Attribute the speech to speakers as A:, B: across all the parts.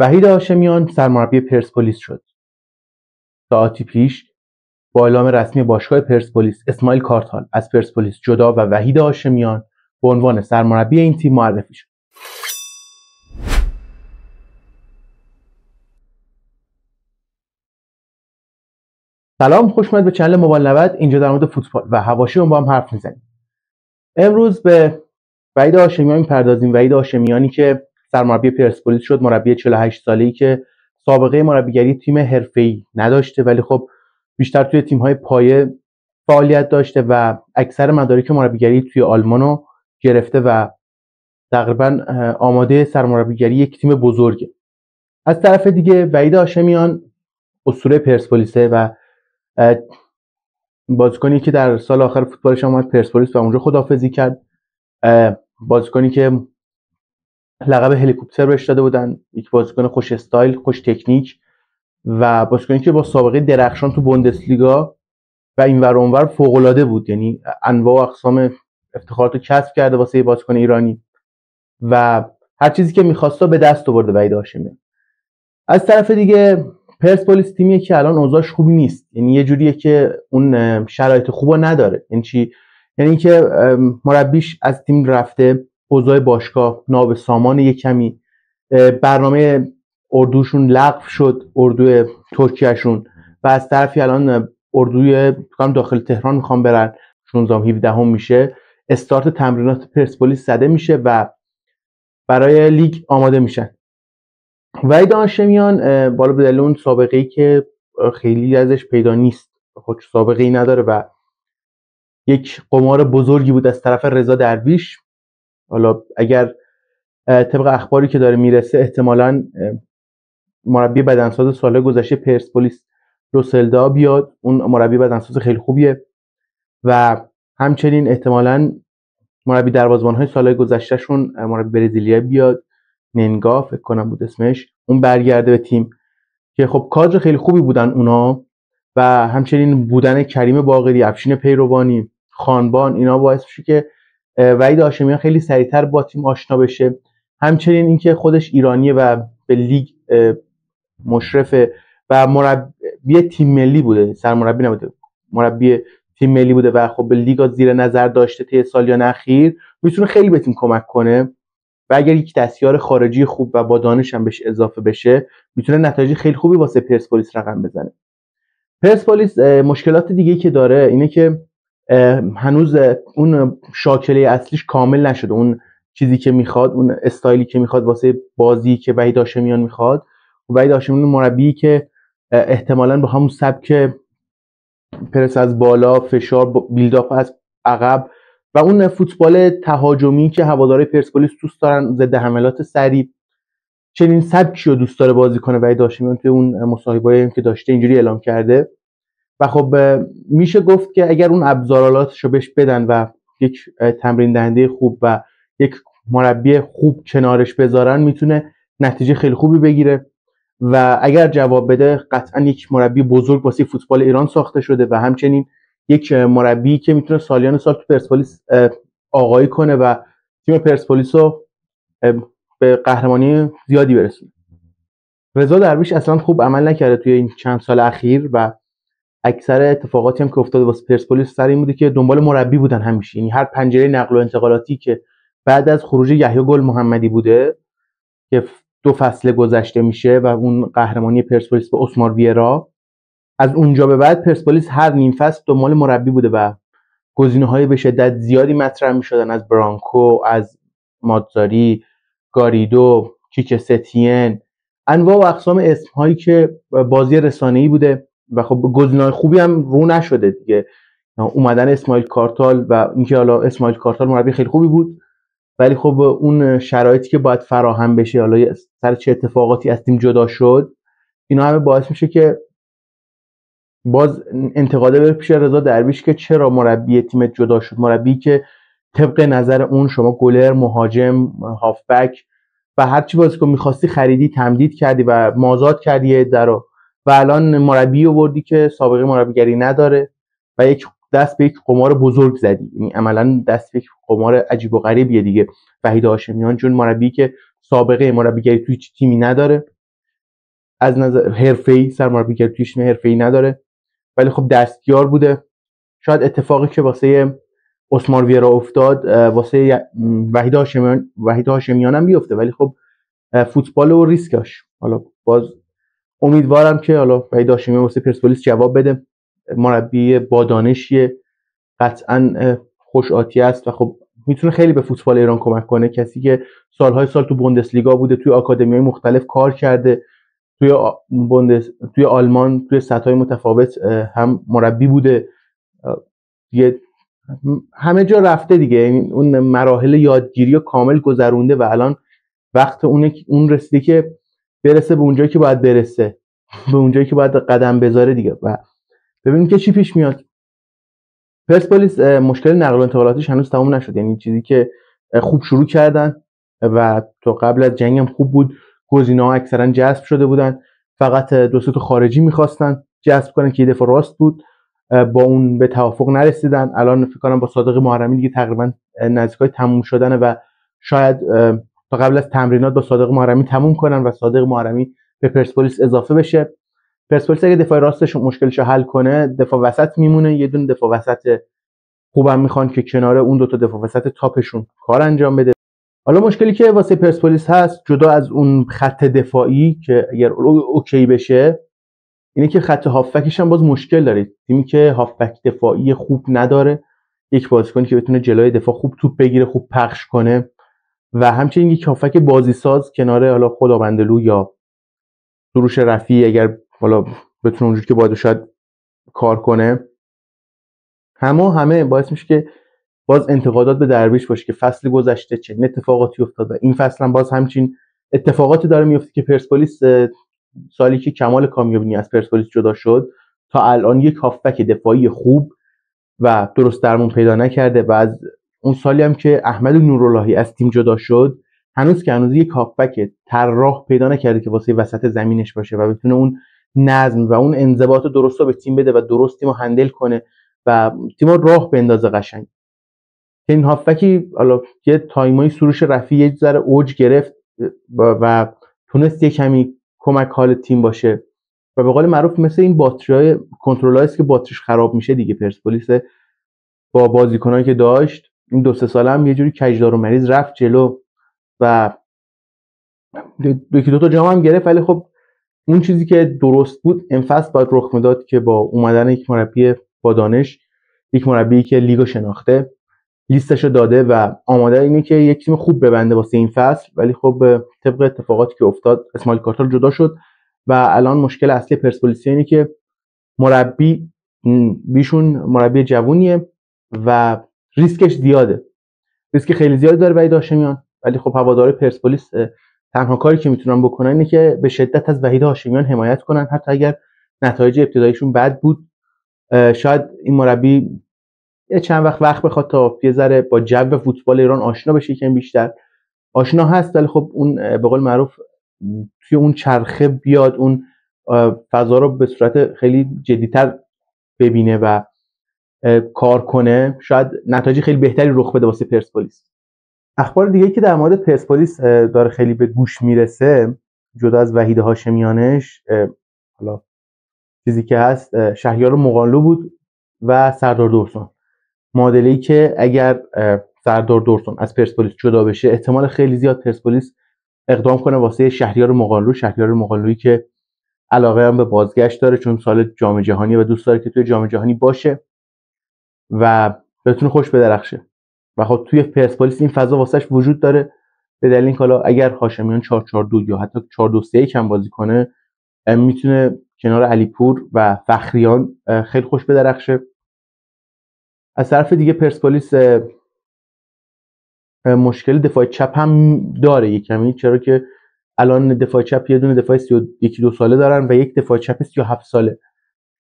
A: وحید هاشمیان سرمربی پرسپولیس شد. ساعتی پیش با اعلام رسمی باشگاه پرسپولیس اسماعیل کارتال از پرسپولیس جدا و وحید هاشمیان به عنوان سرمربی این تیم معرفی شد. سلام، خوش اومد به چنل موبایل 90. اینجا در مورد فوتبال و حواشی با هم حرف میزنیم. امروز به وحید هاشمیان میپردازیم. وحید هاشمیانی که سرمربی پرسپولیس شد، مربی 48 ساله‌ای که سابقه مربیگری تیم حرفه‌ای نداشته، ولی خب بیشتر توی تیم‌های پایه فعالیت داشته و اکثر مدارک مربیگری توی آلمانو گرفته و تقریبا آماده سرمربیگری یک تیم بزرگه. از طرف دیگه وحید هاشمیان اسطوره پرسپولیسه و بازیکنی که در سال آخر فوتبالش اومد پرسپولیس و اونجا خداحافظی کرد. بازیکنی که لقب هلیکوپتر بهش داده بودن، یک بازیکن خوش استایل، خوش تکنیک و بازیکنی که با سابقه درخشان تو بوندسلیگا و اینور اونور فوق‌العاده بود. یعنی انواع و اقسام افتخارات رو کسب کرده واسه یه بازیکن ایرانی و هر چیزی که می‌خواسته به دست آورده وحید هاشمیان. از طرف دیگه پرسپولیس تیمیه که الان اوضاعش خوبی نیست. یعنی یه جوریه که اون شرایط خوبو نداره. یعنی چی؟ یعنی اینکه مربیش از تیم رفته، اوضاع باشگاه ناب سامان، یک کمی برنامه اردوشون لغو شد، اردوی ترکیهشون، و از طرفی الان اردوی داخل تهران میخوان برن، 16 17 میشه، استارت تمرینات پرسپولیس زده میشه و برای لیگ آماده میشن. وحید هاشمیان بالا به دلیل اون سابقه‌ای که خیلی ازش پیدا نیست، خود سابقه‌ای نداره و یک قمار بزرگی بود از طرف رضا درویش. حالا اگر طبق اخباری که داره میرسه احتمالاً مربی بدنساز سال گذشته پرسپولیس روسلدا بیاد. اون مربی بدنساز خیلی خوبیه و همچنین احتمالاً مربی دروازه‌بان‌های سال گذشتهشون مربی برزیلیایی بیاد، ننگا فکر کنم بود اسمش، اون برگرده به تیم که خب کادر خیلی خوبی بودن اونا و همچنین بودن کریم باقری، افشین پیروانی، خانبان، اینا باعث میشه که وحید هاشمیان خیلی سریعتر با تیم آشنا بشه. همچنین اینکه خودش ایرانیه و به لیگ مشرفه و مربی تیم ملی بوده، سرمربی نبوده، مربی تیم ملی بوده و خب به لیگ زیر نظر داشته طی سالیان اخیر، میتونه خیلی به تیم کمک کنه و اگر یک دستیار خارجی خوب و با دانش هم بهش اضافه بشه میتونه نتایج خیلی خوبی واسه پرسپولیس رقم بزنه. پرسپولیس مشکلات دیگه که داره اینه که هنوز اون شاکله اصلیش کامل نشده، اون چیزی که میخواد، اون استایلی که میخواد واسه بازی که وحید هاشمیان میخواد. وحید هاشمیان مربی که احتمالاً با همون سبک پرس از بالا، فشار، بیلداپ از عقب و اون فوتبال تهاجمی که هوادارهای پرسپولیس دوست دارن، ضد حملات سریع، چنین سبکی رو دوست داره بازی کنه وحید هاشمیان. توی اون مصاحبه‌ای که داشته اینجوری اعلام کرده و خب میشه گفت که اگر اون ابزارالاتش رو بهش بدن و یک تمرین دهنده خوب و یک مربی خوب کنارش بذارن میتونه نتیجه خیلی خوبی بگیره و اگر جواب بده قطعا یک مربی بزرگ واسه فوتبال ایران ساخته شده و همچنین یک مربی که میتونه سالیان سال تو پرسپولیس آقایی کنه و تیم پرسپولیس رو به قهرمانی زیادی برسونه. رضا درویش اصلا خوب عمل نکرده توی این چند سال اخیر و اکثر اتفاقاتی هم که افتاده واسه پرسپولیس سر این بوده که دنبال مربی بودن همیشه. یعنی هر پنجره نقل و انتقالاتی که بعد از خروج یحیی گل محمدی بوده که 2 فصل گذشته میشه و اون قهرمانی پرسپولیس به اسمار ویرا، از اونجا به بعد پرسپولیس هر نیم فصل دنبال مربی بوده و گزینه‌های به شدت زیادی مطرح می‌شدن، از برانکو، از ماتزاری، گاریدو، کیک ستین، انواع و اقسام اسم‌هایی که بازی رسانه‌ای بوده و خب گزینه‌های خوبی هم رو نشده دیگه. اومدن اسماعیل کارتال و اینکه حالا اسماعیل کارتال مربی خیلی خوبی بود ولی خب اون شرایطی که باید فراهم بشه، حالا سر چه اتفاقاتی از تیم جدا شد، اینا همه باعث میشه که باز انتقاده بره پیش رضا درویش که چرا مربی تیمت جدا شد، مربی که طبق نظر اون شما گلر، مهاجم، هافبک و هر چی بازیکن می‌خواستی خریدی، تمدید کردی و مازاد کردی درو و الان مربی آوردی که سابقه مربیگری نداره و یک دست به یک قمار بزرگ زدی. یعنی عملاً دست به یک قمار عجیب و غریبیه دیگه وحید هاشمیان، چون مربی که سابقه مربیگری توی هیچ تیمی نداره از نظر حرفه‌ای سرمربیگری توی تیم حرفه‌ای نداره، ولی خب دستیار بوده. شاید اتفاقی که واسه اسمار ویرا افتاد واسه وحید هاشمیان هم بیفته، ولی خب فوتبال و ریسکش. حالا باز امیدوارم که حالا وحید هاشمیان واسه پرسپولیس جواب بده. مربی با دانشیه، قطعا خوش آتی است و خب میتونه خیلی به فوتبال ایران کمک کنه. کسی که سالهای سال تو بوندسلیگا بوده، توی آکادمی‌های مختلف کار کرده، توی آلمان توی سطح‌های متفاوت هم مربی بوده، همه جا رفته دیگه. یعنی اون مراحل یادگیری رو کامل گذرونده و الان وقت اون رسیده که برسه به اونجایی که باید برسه، به اونجایی که باید قدم بذاره دیگه. و ببینیم که چی پیش میاد. پرسپولیس مشکل نقل و انتقالاتش هنوز تموم نشد، یعنی چیزی که خوب شروع کردن و تو قبل از جنگ هم خوب بود، گزینه‌ها اکثرا جذب شده بودن، فقط دو سه تا خارجی می‌خواستن جذب کنن که دفاع راست بود، با اون به توافق نرسیدن. الان فکر کنم با صادق محرمی دیگه تقریبا نزدیکای تموم شدن و شاید تا قبل از تمرینات با صادق محرمی تموم کنن و صادق محرمی به پرسپولیس اضافه بشه. پرسپولیس اگه دفاع راستش مشکلش رو حل کنه، دفاع وسط میمونه. یه دونه دفاع وسط خوبم میخوان که کنار اون دو تا دفاع وسط تاپشون کار انجام بده. حالا مشکلی که واسه پرسپولیس هست، جدا از اون خط دفاعی که اگر اوکی بشه، اینه که خط هافبکش هم باز مشکل داره. تیمی که هافبک دفاعی خوب نداره، یک بازیکنی که بتونه جلوی دفاع خوب توپ بگیره، خوب پخش کنه، و همچنین یک هافبک بازی ساز کنار حالا خداوندلو یا سروش رفیعی اگر حالا بتونه اونجوری که باید شاید کار کنه. همه باعث میشه که باز انتقادات به درویش باشه که فصل گذشته چه اتفاقاتی افتاد و این فصل هم باز همچین اتفاقاتی داره میفته که پرسپولیس سالی که کمال کامیابی از پرسپولیس جدا شد تا الان یک هافبک دفاعی خوب و درست درمون پیدا نکرده، و از اون سالی هم که احمد نوراللهی از تیم جدا شد هنوز یک هافبک طراح پیدا نکرده که واسه وسط زمینش باشه و بتونه اون نظم و اون انضباط درست رو به تیم بده و درست تیمو هندل کنه و تیمو راه بندازه قشنگ. این هافبکی حالا یه تایمای سروش رفیعی یه ذره اوج گرفت و تونست یه کمی کمک حال تیم باشه و به قول معروف مثل این باتریای کنترلایز که باتریش خراب میشه دیگه. پرسپولیس با بازیکنایی که داشت این 2-3 ساله هم یه جوری کجدار و مریض رفت جلو و یکی دو تا جام هم گرفت، ولی خب اون چیزی که درست بود این فصل باید رخ میداد که با اومدن یک مربی با دانش، یک مربی که لیگو شناخته، لیستشو داده و آماده اینه که یک تیم خوب ببنده واسه این فصل. ولی خب طبق اتفاقاتی که افتاد اسماعیل کارتال جدا شد و الان مشکل اصلی پرسپولیس اینه که مربی جوونیه و ریسکش زیاده، ریسک خیلی زیادی داره وحید هاشمیان. ولی خب هواداره پرسپولیس تنها کاری که میتونن بکنن اینه که به شدت از وحید هاشمیان حمایت کنن، حتی اگر نتایج ابتداییشون بد بود. شاید این مربی چند وقت بخواد تا یه ذره با جو فوتبال ایران آشنا بشه، یکم بیشتر آشنا هست، ولی خب اون به قول معروف توی اون چرخه بیاد، اون فضا رو به صورت خیلی جدی‌تر ببینه و کار کنه، شاید نتایج خیلی بهتری رخ بده واسه پرسپولیس. اخبار دیگه که در مورد پرسپولیس داره خیلی به گوش میرسه، جدا از وحید هاشمیانش، حالا چیزی که هست شهریار مقانلو بود و سردار دورسون. معادله‌ای که اگر سردار دورسون از پرسپولیس جدا بشه، احتمال خیلی زیاد پرسپولیس اقدام کنه واسه شهریار مقانلویی که علاقه هم به بازگشت داره، چون سال جام جهانی و دوست داره که توی جام جهانی باشه و بتونه خوش بدرخشه. و خب توی پرسپولیس این فضا واسش وجود داره، به دلیل اینکه حالا اگر هاشمیان 4-4-2 یا حتی 4-2-3-1 هم بازی کنه، میتونه کنار علیپور و فخریان خیلی خوش بدرخشه. از طرف دیگه پرسپولیس مشکل دفاع چپ هم داره یک کمی، چرا که الان دفاع چپ یه دونه دفاع 31-2 ساله دارن و یک دفاع چپ 37 ساله،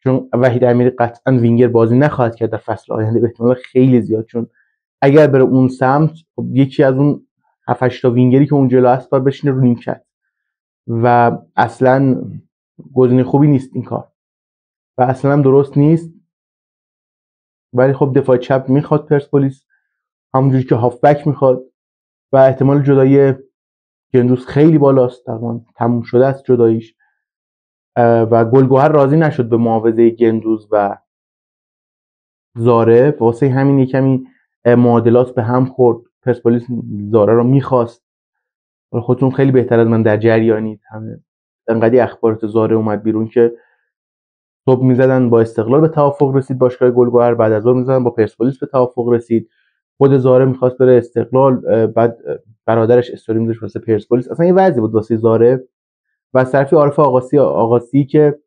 A: چون وحید امیری قطعا وینگر بازی نخواهد کرد در فصل آینده به احتمال خیلی زیاد، چون اگر بره اون سمت یکی از اون 7-8 تا وینگری که اون جلو هست باید بشینه رو نیمکت و اصلا گزینه خوبی نیست این کار و اصلا هم درست نیست. ولی خب دفاع چپ میخواد پرسپولیس، همونجوری که هافبک میخواد و احتمال جدایی گندوز خیلی بالاست، تقریبا تموم شده است جداییش و گلگهر راضی نشد به معاوضه گندوز و زاره، واسه همین یکمی معادلات به هم خورد. پرسپولیس زاره رو میخواست. خودتون خیلی بهتر از من در جریانید، همه انقدر اخبارات زاره اومد بیرون که صبح میزدن با استقلال به توافق رسید باشگاه گلگهر، بعد از ظهر میزدن با پرسپولیس به توافق رسید. خود زاره میخواست بره استقلال، بعد برادرش استوری میذاشت واسه پرسپولیس. اصلا یه وضعی بود واسه زاره. و از طرفی عارف آقاسی که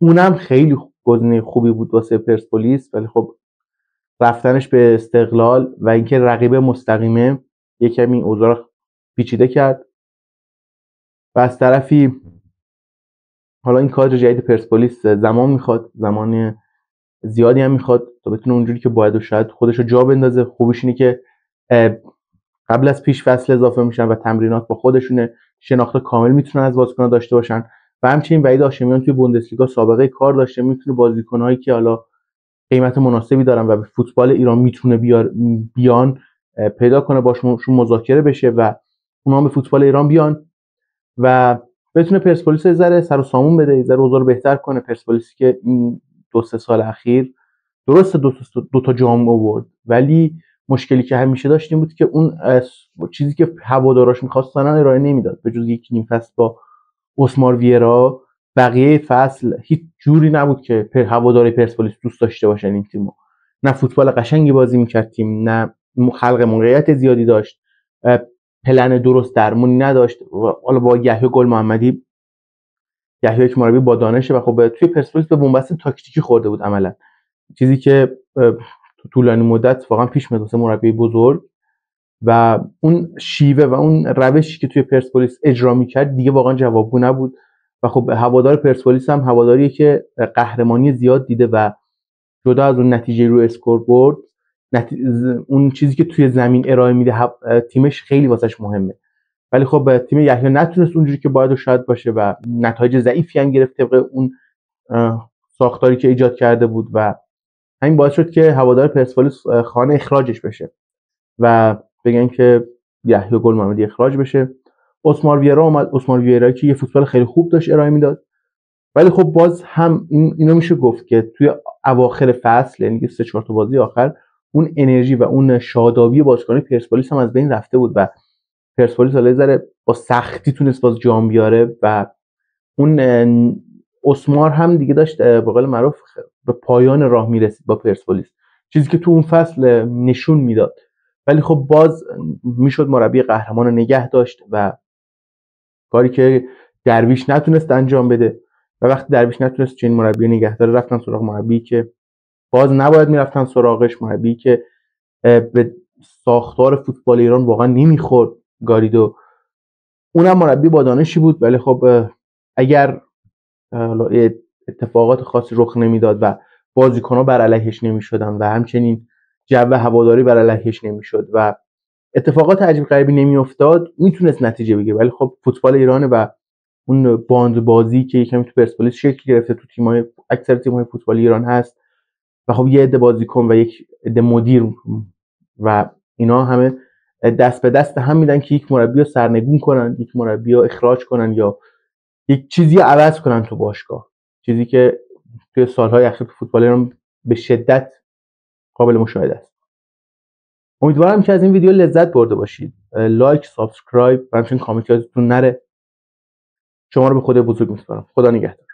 A: اونم خیلی گزینه خوبی بود واسه پرسپولیس، ولی خب رفتنش به استقلال و اینکه رقیب مستقیمه یک کمی اوضاع پیچیده کرد. و از طرفی حالا این کادر جدید پرسپولیس زمان میخواد، زمان زیادی هم میخواد تا بتونه اونجوری که باید و شاید خودش رو جا بندازه. خوبیش اینه که قبل از پیش فصل اضافه میشن و تمرینات با خودشونه، شناخت کامل میتونن از بازیکن‌ها داشته باشن. و همچنین وحید هاشمیان توی بوندسلیگا سابقه کار داشته، میتونه بازیکن‌هایی که حالا قیمت مناسبی دارن و به فوتبال ایران میتونه بیان پیدا کنه، باشون مذاکره بشه و اونها به فوتبال ایران بیان و بتونه پرسپولیس یه ذره سر و سامون بده، یه ذره اوضاع رو بهتر کنه. پرسپولیسی که این 2-3 سال اخیر درسته دو تا جام آورد، ولی مشکلی که همیشه داشتیم بود که اون چیزی که هواداراش می‌خواستن ارائه نمیداد. به جز یک نیم فصل با اسمار ویرا، بقیه فصل هیچ جوری نبود که هواداری پرسپولیس دوست داشته باشن این تیمو. نه فوتبال قشنگی بازی می‌کرد تیم، نه خلق موقعیت زیادی داشت، پلن درست درمونی نداشت. حالا با یحیی گل محمدی، یحیی یک مربی با دانشه و خب توی پرسپولیس به بنبست تاکتیکی خورده بود عملا، چیزی که تو طولانی مدت واقعا پیش میاد واسه مربی بزرگ. و اون شیوه و اون روشی که توی پرسپولیس اجرا میکرد دیگه واقعا جوابگو نبود. و خب هوادار پرسپولیس هم هواداریه که قهرمانی زیاد دیده و جدا از اون نتیجه روی اسکوربورد، اون چیزی که توی زمین ارائه میده تیمش خیلی واسش مهمه. ولی خب تیم یحیی نتونست اونجوری که باید و شاید باشه و نتایج ضعیفی هم گرفت طبق اون ساختاری که ایجاد کرده بود و همین باعث شد که هوادار پرسپولیس خانه اخراجش بشه و بگن که یحیی گل محمدی اخراج بشه. اسمار ویرا اومد. اسمار ویرا که یه فوتبال خیلی خوب داشت ارائه میداد، ولی خب باز هم اینو میشه گفت که توی اواخر فصل، یعنی 3-4 تا بازی آخر، اون انرژی و اون شادابی بازیکنان پرسپولیس هم از بین رفته بود و پرسپولیس حالا ذره با سختی تونست باز جام بیاره و اون اسمار هم دیگه داشت به قول معروف به پایان راه میرسید با پرسپولیس، چیزی که تو اون فصل نشون میداد. ولی خب باز میشد مربی قهرمان رو نگه داشت و کاری که درویش نتونست انجام بده. و وقتی درویش نتونست چنین مربی نگه داره، رفتن سراغ مربی که باز نباید میرفتن سراغش، مربی که به ساختار فوتبال ایران واقعا نمیخورد، گاریدو. اونم مربی با دانشی بود، ولی خب اگر اتفاقات خاصی رخ نمیداد و بازیکن‌ها بر علیهش نمیشدن و همچنین جو هواداری بر علیهش نمیشد و اتفاقات عجیب غریبی نمیافتاد، میتونست نتیجه بگیره. ولی خب فوتبال ایرانه و اون باند بازی که یکم تو پرسپولیس شکل گرفته، تو تیم‌های اکثر تیم‌های فوتبال ایران هست و خب یه عده بازیکن و یک عده مدیر و اینا همه دست به دست هم میدن که یک مربی رو سرنگون کنن، یک مربی رو اخراج کنن یا یک چیزی رو عوض کنن تو باشگاه، چیزی که توی سالهای اخیر تو فوتبال ایران به شدت قابل مشاهده است. امیدوارم که از این ویدیو لذت برده باشید. لایک، سابسکرایب و همچنین کامنت یادتون نره. شما رو به خدا بزرگ میسپارم. خدا نگهدار.